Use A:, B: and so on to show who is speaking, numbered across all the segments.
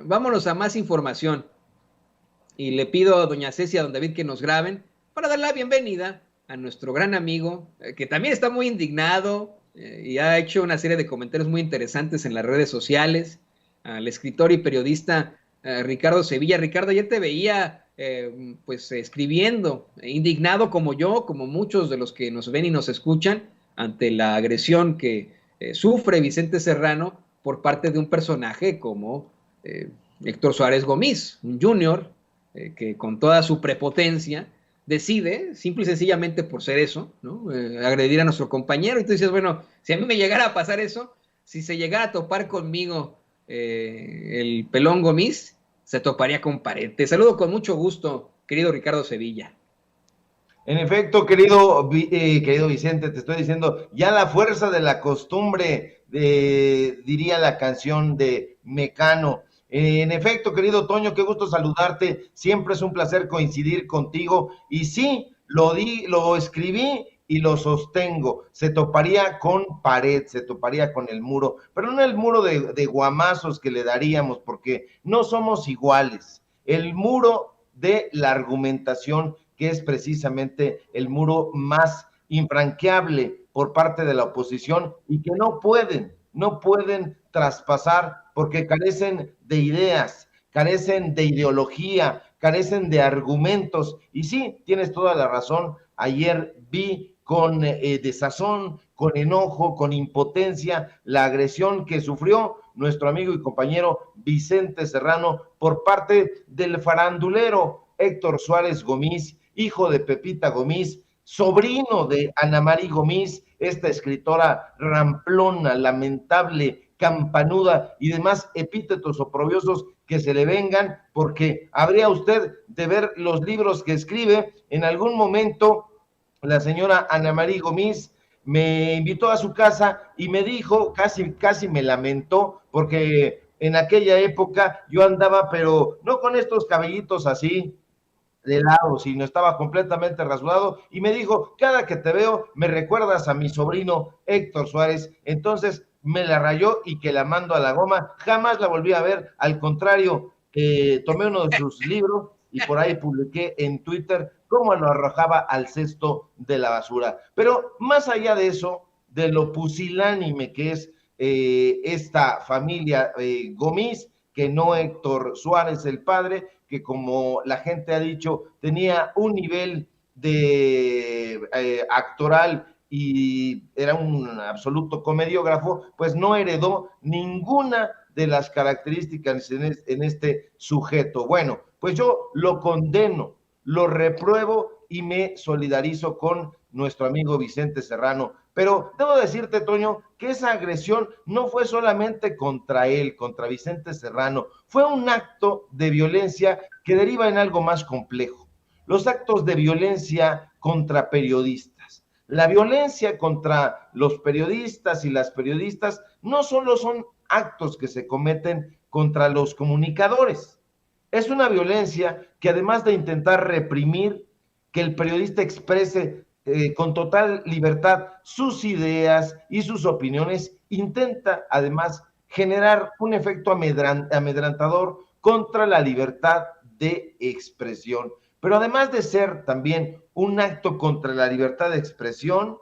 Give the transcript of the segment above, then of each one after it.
A: vámonos a más información. Y le pido a doña Ceci y a don David que nos graben para dar la bienvenida a nuestro gran amigo, que también está muy indignado y ha hecho una serie de comentarios muy interesantes en las redes sociales, al escritor y periodista Ricardo Sevilla. Ricardo, ayer te veía pues escribiendo, indignado como yo, como muchos de los que nos ven y nos escuchan, ante la agresión que sufre Vicente Serrano por parte de un personaje como Héctor Suárez Gómez, un junior que con toda su prepotencia decide, simple y sencillamente por ser eso, ¿no? Agredir a nuestro compañero. Y tú dices, bueno, si a mí me llegara a pasar eso, si se llegara a topar conmigo el pelón Gómez, se toparía con pared. Te saludo con mucho gusto, querido Ricardo Sevilla.
B: En efecto, querido Vicente, te estoy diciendo, ya la fuerza de la costumbre, diría la canción de Mecano. En efecto, querido Toño, qué gusto saludarte. Siempre es un placer coincidir contigo. Y sí, lo escribí y lo sostengo. Se toparía con pared, se toparía con el muro, pero no el muro de guamazos que le daríamos, porque no somos iguales. El muro de la argumentación, que es precisamente el muro más infranqueable por parte de la oposición y que no pueden traspasar porque carecen de ideas, carecen de ideología, carecen de argumentos. Y sí, tienes toda la razón, ayer vi con desazón, con enojo, con impotencia, la agresión que sufrió nuestro amigo y compañero Vicente Serrano por parte del farandulero Héctor Suárez Gómez, hijo de Pepita Gómez, sobrino de Ana María Gómez, esta escritora ramplona, lamentable, campanuda y demás epítetos oprobiosos que se le vengan, porque habría usted de ver los libros que escribe. En algún momento la señora Ana María Gómez me invitó a su casa y me dijo, casi me lamentó, porque en aquella época yo andaba, pero no con estos cabellitos así de lado, sino estaba completamente rasurado, y me dijo, cada que te veo me recuerdas a mi sobrino Héctor Suárez. Entonces me la rayó y que la mando a la goma. Jamás la volví a ver, al contrario, tomé uno de sus libros y por ahí publiqué en Twitter cómo lo arrojaba al cesto de la basura. Pero más allá de eso, de lo pusilánime que es esta familia Gómez, que no Héctor Suárez el padre, que como la gente ha dicho, tenía un nivel de actoral y era un absoluto comediógrafo, pues no heredó ninguna de las características en este sujeto. Bueno, pues yo lo condeno, lo repruebo y me solidarizo con nuestro amigo Vicente Serrano. Pero debo decirte, Toño, que esa agresión no fue solamente contra él, contra Vicente Serrano, fue un acto de violencia que deriva en algo más complejo. Los actos de violencia contra periodistas. La violencia contra los periodistas y las periodistas no solo son actos que se cometen contra los comunicadores, es una violencia que además de intentar reprimir que el periodista exprese con total libertad sus ideas y sus opiniones, intenta además generar un efecto amedrentador contra la libertad de expresión. Pero además de ser también un acto contra la libertad de expresión,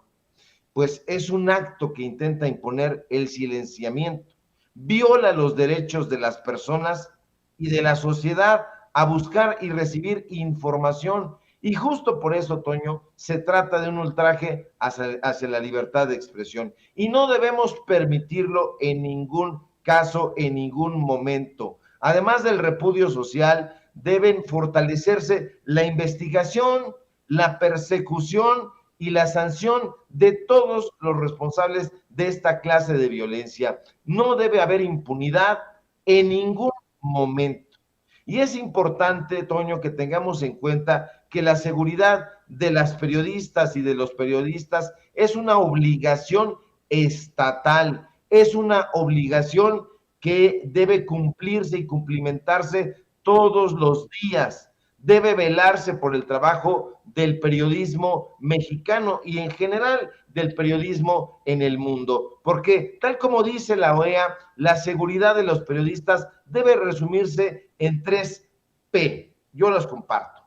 B: pues es un acto que intenta imponer el silenciamiento, viola los derechos de las personas y de la sociedad a buscar y recibir información. Y justo por eso, Toño, se trata de un ultraje hacia la libertad de expresión. Y no debemos permitirlo en ningún caso, en ningún momento. Además del repudio social, deben fortalecerse la investigación, la persecución y la sanción de todos los responsables de esta clase de violencia. No debe haber impunidad en ningún momento. Y es importante, Toño, que tengamos en cuenta que la seguridad de las periodistas y de los periodistas es una obligación estatal, es una obligación que debe cumplirse y cumplimentarse todos los días. Debe velarse por el trabajo del periodismo mexicano y en general del periodismo en el mundo, porque tal como dice la OEA, la seguridad de los periodistas debe resumirse en 3P. Yo los comparto: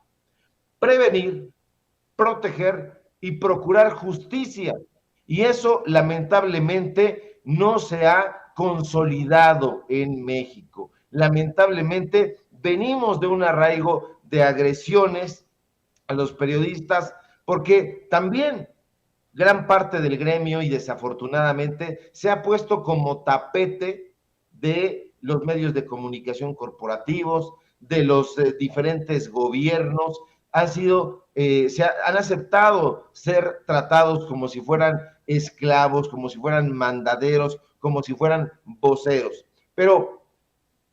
B: prevenir, proteger y procurar justicia. Y eso lamentablemente no se ha consolidado en México. Lamentablemente venimos de un arraigo de agresiones a los periodistas, porque también gran parte del gremio, y desafortunadamente, se ha puesto como tapete de los medios de comunicación corporativos, de los diferentes gobiernos. Han aceptado ser tratados como si fueran esclavos, como si fueran mandaderos, como si fueran voceros. Pero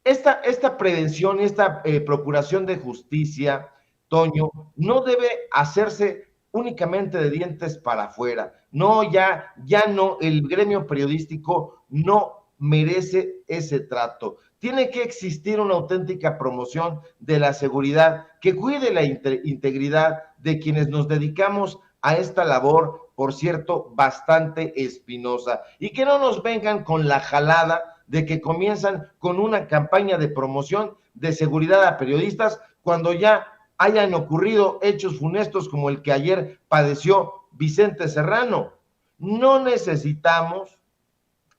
B: esta prevención y esta procuración de justicia, Toño, no debe hacerse únicamente de dientes para afuera. No, ya no, el gremio periodístico no merece ese trato. Tiene que existir una auténtica promoción de la seguridad que cuide la integridad de quienes nos dedicamos a esta labor, por cierto, bastante espinosa, y que no nos vengan con la jalada de que comienzan con una campaña de promoción de seguridad a periodistas cuando ya hayan ocurrido hechos funestos como el que ayer padeció Vicente Serrano. No necesitamos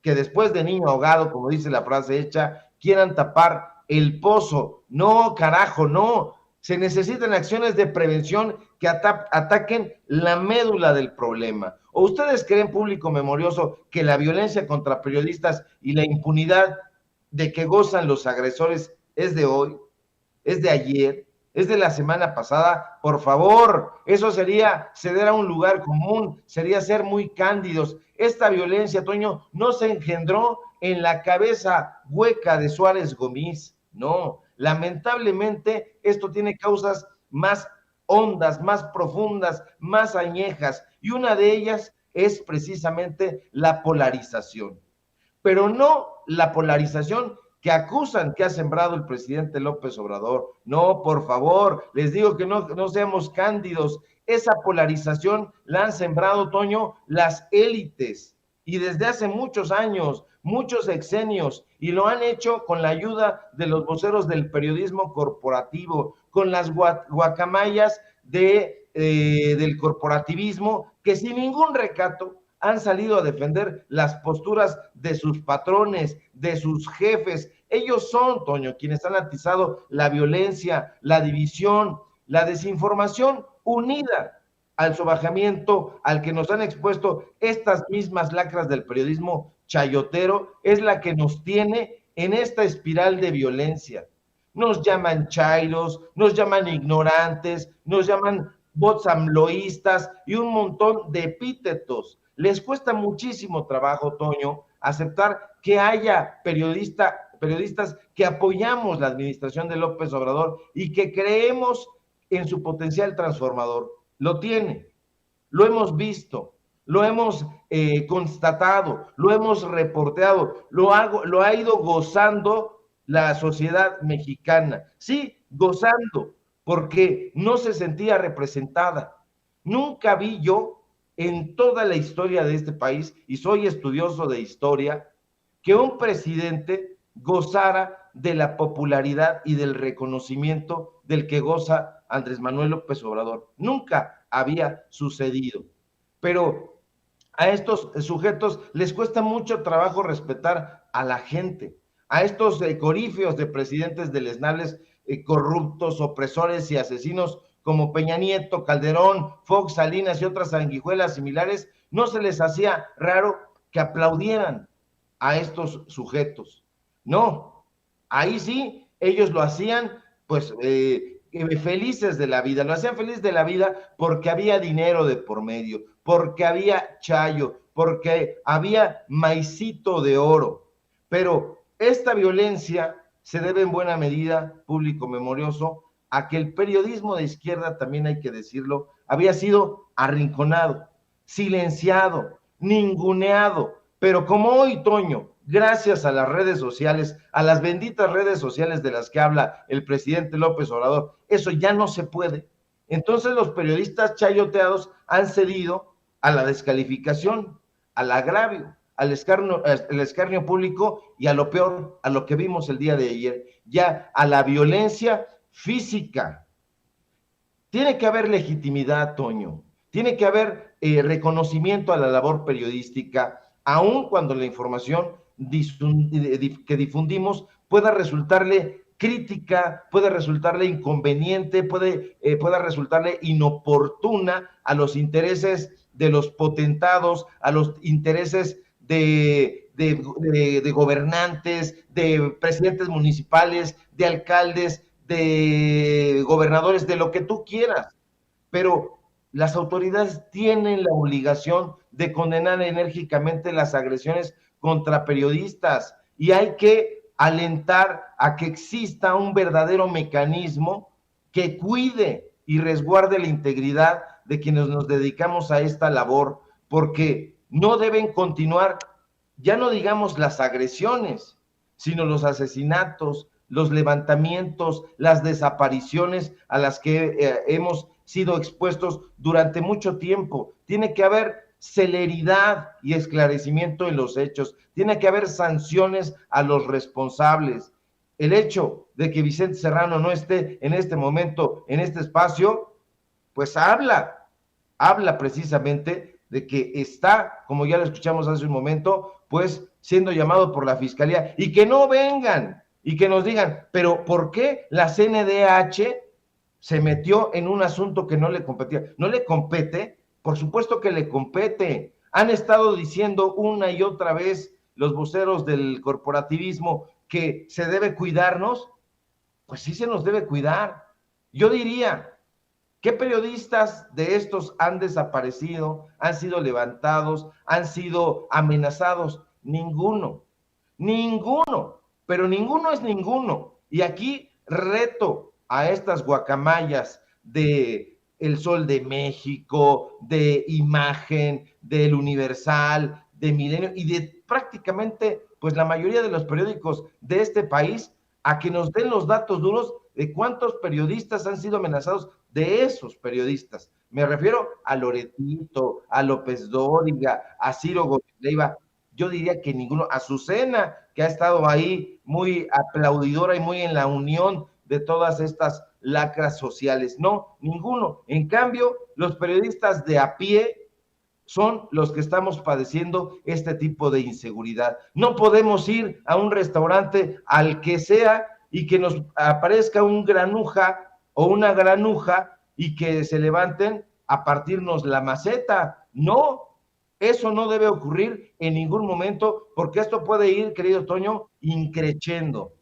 B: que después de niño ahogado, como dice la frase hecha, quieran tapar el pozo. No, carajo, no. Se necesitan acciones de prevención que ataquen la médula del problema. ¿O ustedes creen, público memorioso, que la violencia contra periodistas y la impunidad de que gozan los agresores es de hoy, es de ayer, es de la semana pasada? Por favor, eso sería ceder a un lugar común, sería ser muy cándidos. Esta violencia, Toño, no se engendró en la cabeza hueca de Suárez Gómez, no. Lamentablemente, esto tiene causas más hondas, más profundas, más añejas, y una de ellas es precisamente la polarización. Pero no la polarización que acusan que ha sembrado el presidente López Obrador. No, por favor, les digo que no seamos cándidos. Esa polarización la han sembrado, Toño, las élites, y desde hace muchos años, muchos sexenios, y lo han hecho con la ayuda de los voceros del periodismo corporativo, con las guacamayas del corporativismo, que sin ningún recato han salido a defender las posturas de sus patrones, de sus jefes. Ellos son, Toño, quienes han atizado la violencia, la división, la desinformación, unida al sobajamiento al que nos han expuesto estas mismas lacras del periodismo chayotero, es la que nos tiene en esta espiral de violencia. Nos llaman chairos, nos llaman ignorantes, nos llaman bots amloístas y un montón de epítetos. Les cuesta muchísimo trabajo, Toño, aceptar que haya periodistas que apoyamos la administración de López Obrador y que creemos en su potencial transformador. Lo tiene, lo hemos visto, lo hemos constatado, lo hemos reporteado, lo ha ido gozando la sociedad mexicana. Sí, gozando, porque no se sentía representada. Nunca vi yo en toda la historia de este país, y soy estudioso de historia, que un presidente gozara de la popularidad y del reconocimiento del que goza Andrés Manuel López Obrador. Nunca había sucedido. Pero a estos sujetos les cuesta mucho trabajo respetar a la gente, a estos corífeos de presidentes deleznables, corruptos, opresores y asesinos como Peña Nieto, Calderón, Fox, Salinas y otras sanguijuelas similares. No se les hacía raro que aplaudieran a estos sujetos. No, ahí sí, ellos lo hacían pues felices de la vida, lo hacían feliz de la vida porque había dinero de por medio, porque había chayo, porque había maicito de oro. Pero esta violencia se debe en buena medida, público memorioso, a que el periodismo de izquierda, también hay que decirlo, había sido arrinconado, silenciado, ninguneado. Pero como hoy, Toño, gracias a las redes sociales, a las benditas redes sociales de las que habla el presidente López Obrador, eso ya no se puede. Entonces los periodistas chayoteados han cedido a la descalificación, al agravio, al escarnio público y a lo peor, a lo que vimos el día de ayer, ya a la violencia física. Tiene que haber legitimidad, Toño, tiene que haber reconocimiento a la labor periodística, aun cuando la información que difundimos pueda resultarle crítica, puede resultarle inconveniente, pueda resultarle inoportuna a los intereses de los potentados, a los intereses de gobernantes, de presidentes municipales, de alcaldes, de gobernadores, de lo que tú quieras. Pero las autoridades tienen la obligación de condenar enérgicamente las agresiones contra periodistas y hay que alentar a que exista un verdadero mecanismo que cuide y resguarde la integridad de quienes nos dedicamos a esta labor, porque no deben continuar, ya no digamos las agresiones, sino los asesinatos, los levantamientos, las desapariciones a las que hemos sido expuestos durante mucho tiempo. Tiene que haber celeridad y esclarecimiento en los hechos, tiene que haber sanciones a los responsables. El hecho de que Vicente Serrano no esté en este momento, en este espacio, pues habla precisamente de que está, como ya lo escuchamos hace un momento, pues siendo llamado por la Fiscalía, y que no vengan y que nos digan, pero ¿por qué la CNDH se metió en un asunto que no le competía? ¿No le compete? Por supuesto que le compete. Han estado diciendo una y otra vez los voceros del corporativismo que se debe cuidarnos. Pues sí se nos debe cuidar. Yo diría, ¿qué periodistas de estos han desaparecido, han sido levantados, han sido amenazados? Ninguno, pero ninguno es ninguno. Y aquí reto a estas guacamayas de El Sol de México, de Imagen, del Universal, de Milenio y de prácticamente pues la mayoría de los periódicos de este país a que nos den los datos duros de cuántos periodistas han sido amenazados, de esos periodistas. Me refiero a Loretito, a López Dóriga, a Ciro Gómez Leiva. Yo diría que ninguno, a Azucena, que ha estado ahí muy aplaudidora y muy en la unión de todas estas lacras sociales. No, ninguno. En cambio, los periodistas de a pie son los que estamos padeciendo este tipo de inseguridad. No podemos ir a un restaurante, al que sea, y que nos aparezca un granuja o una granuja y que se levanten a partirnos la maceta. No, eso no debe ocurrir en ningún momento, porque esto puede ir, querido Toño, increciendo.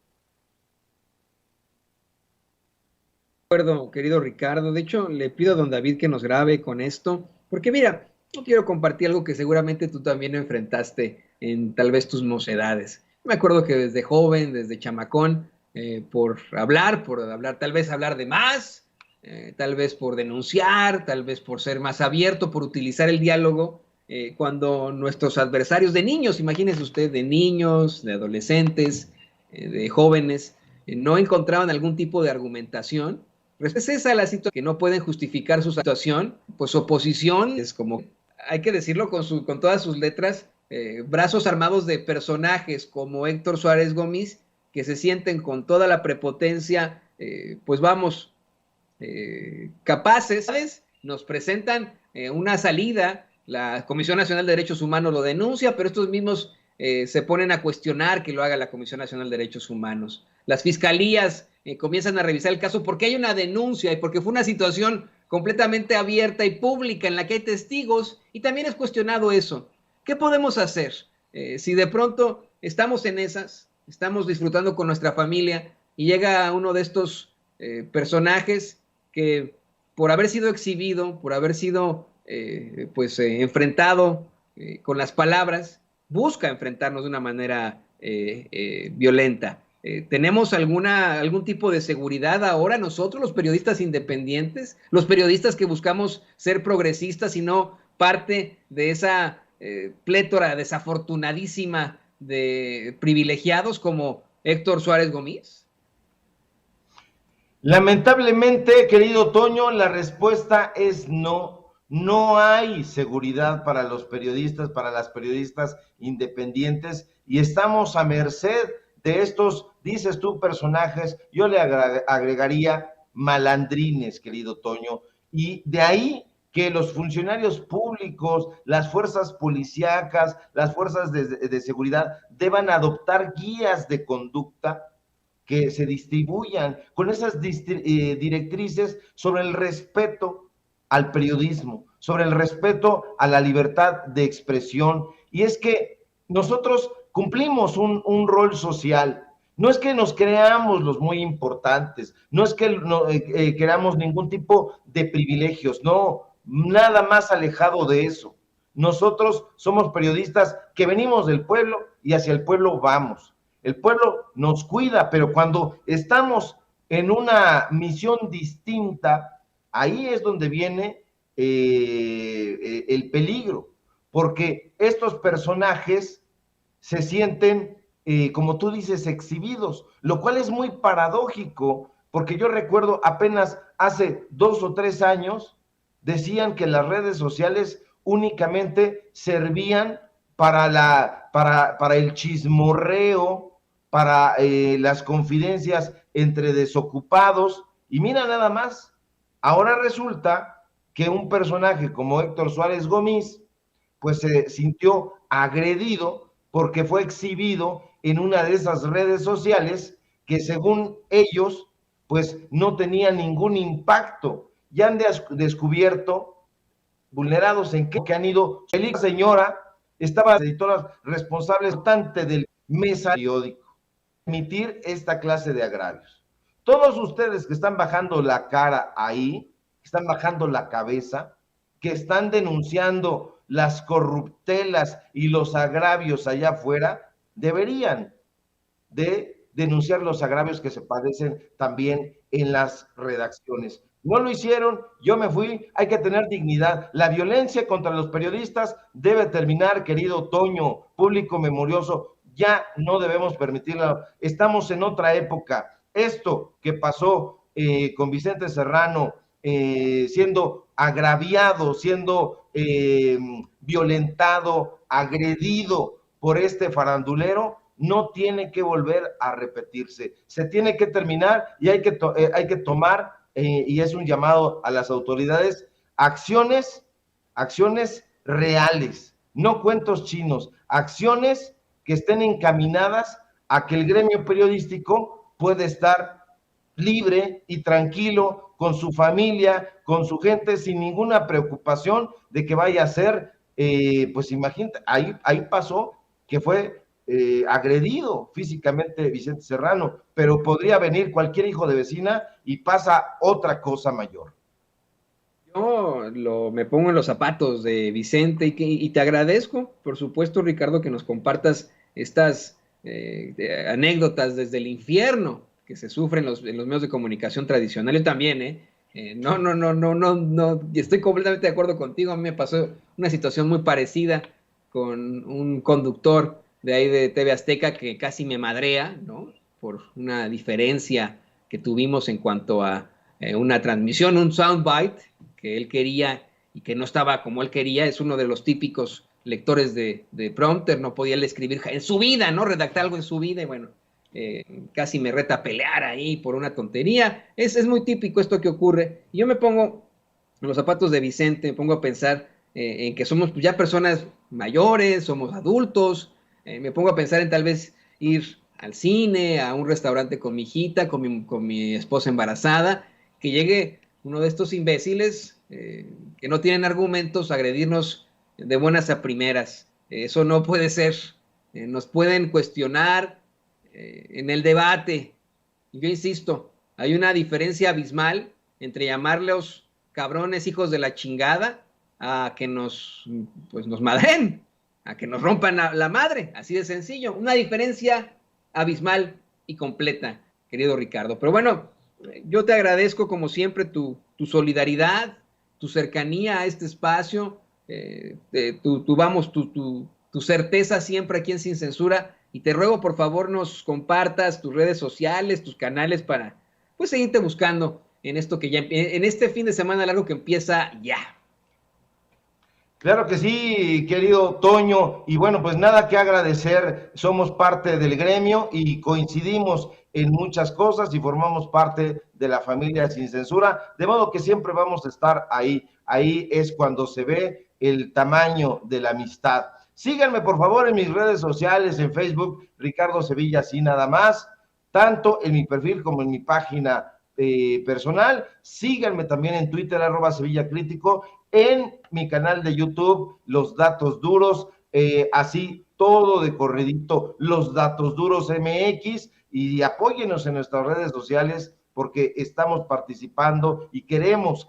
A: De acuerdo, querido Ricardo. De hecho, le pido a don David que nos grabe con esto, porque mira, yo quiero compartir algo que seguramente tú también enfrentaste en tal vez tus mocedades. Me acuerdo que desde joven, desde chamacón, por hablar, tal vez hablar de más, tal vez por denunciar, tal vez por ser más abierto, por utilizar el diálogo, cuando nuestros adversarios de niños, imagínese usted, de niños, de adolescentes, de jóvenes, no encontraban algún tipo de argumentación. Pues es esa la situación, que no pueden justificar su situación, pues oposición es como, hay que decirlo con todas sus letras, brazos armados de personajes como Héctor Suárez Gómez, que se sienten con toda la prepotencia, pues vamos, capaces, ¿sabes? Nos presentan una salida, la Comisión Nacional de Derechos Humanos lo denuncia, pero estos mismos se ponen a cuestionar que lo haga la Comisión Nacional de Derechos Humanos. Las fiscalías comienzan a revisar el caso porque hay una denuncia y porque fue una situación completamente abierta y pública en la que hay testigos, y también es cuestionado eso. ¿Qué podemos hacer? Si de pronto estamos en esas, estamos disfrutando con nuestra familia y llega uno de estos personajes que por haber sido exhibido, por haber sido enfrentado con las palabras, busca enfrentarnos de una manera violenta. ¿Tenemos algún tipo de seguridad ahora nosotros, los periodistas independientes, los periodistas que buscamos ser progresistas y no parte de esa plétora desafortunadísima de privilegiados como Héctor Suárez Gómez?
B: Lamentablemente, querido Toño, la respuesta es no. No hay seguridad para los periodistas, para las periodistas independientes, y estamos a merced de estos, dices tú, personajes, yo le agregaría malandrines, querido Toño, y de ahí que los funcionarios públicos, las fuerzas policíacas, las fuerzas de seguridad deban adoptar guías de conducta que se distribuyan con esas directrices sobre el respeto al periodismo, sobre el respeto a la libertad de expresión. Y es que nosotros cumplimos un rol social. No es que nos creamos los muy importantes, no es que queramos ningún tipo de privilegios, no, nada más alejado de eso. Nosotros somos periodistas que venimos del pueblo y hacia el pueblo vamos. El pueblo nos cuida, pero cuando estamos en una misión distinta, ahí es donde viene el peligro, porque estos personajes se sienten, como tú dices, exhibidos, lo cual es muy paradójico, porque yo recuerdo apenas hace 2 o 3 años, decían que las redes sociales únicamente servían para el chismorreo, para las confidencias entre desocupados, y mira nada más, ahora resulta que un personaje como Héctor Suárez Gómez, pues se sintió agredido porque fue exhibido en una de esas redes sociales que según ellos, pues no tenía ningún impacto. Ya han descubierto, vulnerados en que han ido, la señora estaba editoras responsables bastante del mesa periódico, emitir esta clase de agravios. Todos ustedes que están bajando la cara ahí, que están bajando la cabeza, que están denunciando las corruptelas y los agravios allá afuera, deberían de denunciar los agravios que se padecen también en las redacciones. No lo hicieron, yo me fui, hay que tener dignidad. La violencia contra los periodistas debe terminar, querido Toño, público memorioso, ya no debemos permitirlo. Estamos en otra época. Esto que pasó con Vicente Serrano, siendo agraviado, siendo violentado, agredido por este farandulero, no tiene que volver a repetirse. Se tiene que terminar y hay que tomar, y es un llamado a las autoridades, acciones reales, no cuentos chinos, acciones que estén encaminadas a que el gremio periodístico pueda estar libre y tranquilo con su familia, con su gente, sin ninguna preocupación de que vaya a ser, pues imagínate, ahí pasó que fue agredido físicamente Vicente Serrano, pero podría venir cualquier hijo de vecina y pasa otra cosa mayor.
A: Yo me pongo en los zapatos de Vicente y te agradezco, por supuesto, Ricardo, que nos compartas estas anécdotas desde el infierno que se sufren en los medios de comunicación tradicional. Yo también, no, estoy completamente de acuerdo contigo. A mí me pasó una situación muy parecida con un conductor de ahí de TV Azteca que casi me madrea, ¿no? Por una diferencia que tuvimos en cuanto a una transmisión, un soundbite que él quería y que no estaba como él quería. Es uno de los típicos lectores de prompter, no podía él escribir en su vida, ¿no? Redactar algo en su vida y bueno, casi me reta a pelear ahí por una tontería. Es muy típico esto que ocurre. Y yo me pongo en los zapatos de Vicente, me pongo a pensar en que somos ya personas mayores, somos adultos, me pongo a pensar en tal vez ir al cine, a un restaurante con mi hijita, con mi esposa embarazada, que llegue uno de estos imbéciles que no tienen argumentos a agredirnos de buenas a primeras. Eso no puede ser. Nos pueden cuestionar en el debate. Yo insisto, hay una diferencia abismal entre llamarlos cabrones hijos de la chingada a que nos madren, a que nos rompan la madre, así de sencillo. Una diferencia abismal y completa, querido Ricardo. Pero bueno, yo te agradezco como siempre tu solidaridad, tu cercanía a este espacio, tu certeza siempre aquí en Sin Censura, y te ruego por favor nos compartas tus redes sociales, tus canales para pues seguirte buscando en esto que ya en este fin de semana largo que empieza ya.
B: Claro que sí, querido Toño, y bueno, pues nada que agradecer, somos parte del gremio y coincidimos en muchas cosas y formamos parte de la familia Sin Censura, de modo que siempre vamos a estar ahí, ahí es cuando se ve el tamaño de la amistad. Síganme por favor en mis redes sociales, en Facebook, Ricardo Sevilla, así nada más, tanto en mi perfil como en mi página personal. Síganme también en Twitter, @Sevilla Crítico, en mi canal de YouTube, Los Datos Duros, así todo de corridito, Los Datos Duros MX, y apóyenos en nuestras redes sociales porque estamos participando y queremos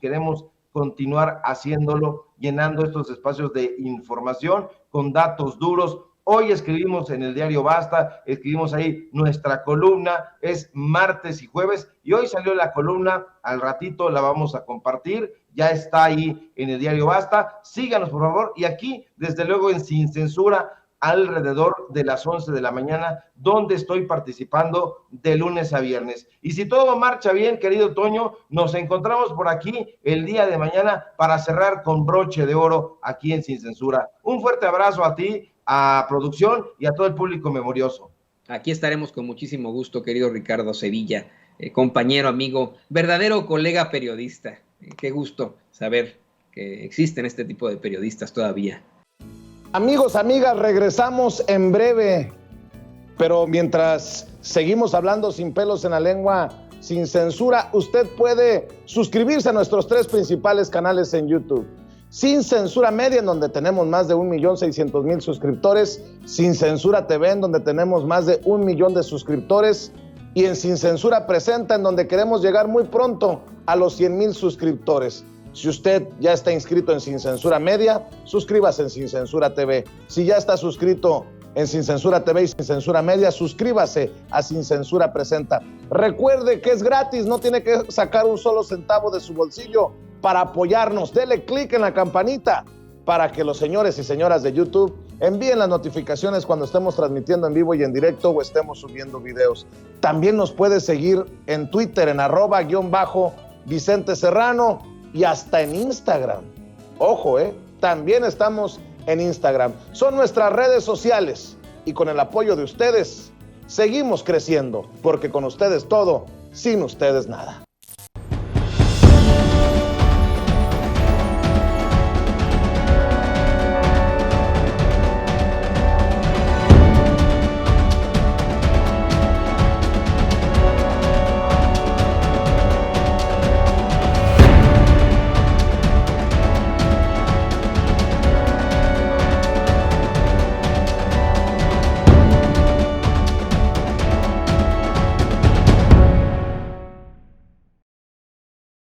B: continuar haciéndolo, llenando estos espacios de información con datos duros. Hoy escribimos en el diario Basta, escribimos ahí nuestra columna, es martes y jueves, y hoy salió la columna, al ratito la vamos a compartir, ya está ahí en el diario Basta, síganos por favor, y aquí desde luego en Sin Censura, alrededor de las 11 de la mañana, donde estoy participando de lunes a viernes. Y si todo marcha bien, querido Toño, nos encontramos por aquí el día de mañana para cerrar con broche de oro aquí en Sin Censura. Un fuerte abrazo a ti, a producción y a todo el público memorioso.
A: Aquí estaremos con muchísimo gusto, querido Ricardo Sevilla, compañero, amigo, verdadero colega periodista. Qué gusto saber que existen este tipo de periodistas todavía.
C: Amigos, amigas, regresamos en breve, pero mientras seguimos hablando sin pelos en la lengua, sin censura, usted puede suscribirse a nuestros 3 principales canales en YouTube. Sin Censura Media, en donde tenemos más de 1,600,000 suscriptores, Sin Censura TV, en donde tenemos más de 1 millón de suscriptores, y en Sin Censura Presenta, en donde queremos llegar muy pronto a los 100,000 suscriptores. Si usted ya está inscrito en Sin Censura Media, suscríbase en Sin Censura TV. Si ya está suscrito en Sin Censura TV y Sin Censura Media, suscríbase a Sin Censura Presenta. Recuerde que es gratis, no tiene que sacar un solo centavo de su bolsillo para apoyarnos. Dele clic en la campanita para que los señores y señoras de YouTube envíen las notificaciones cuando estemos transmitiendo en vivo y en directo o estemos subiendo videos. También nos puede seguir en Twitter en @Vicente Serrano y hasta en Instagram. Ojo, también estamos en Instagram. Son nuestras redes sociales y con el apoyo de ustedes seguimos creciendo, porque con ustedes todo, sin ustedes nada.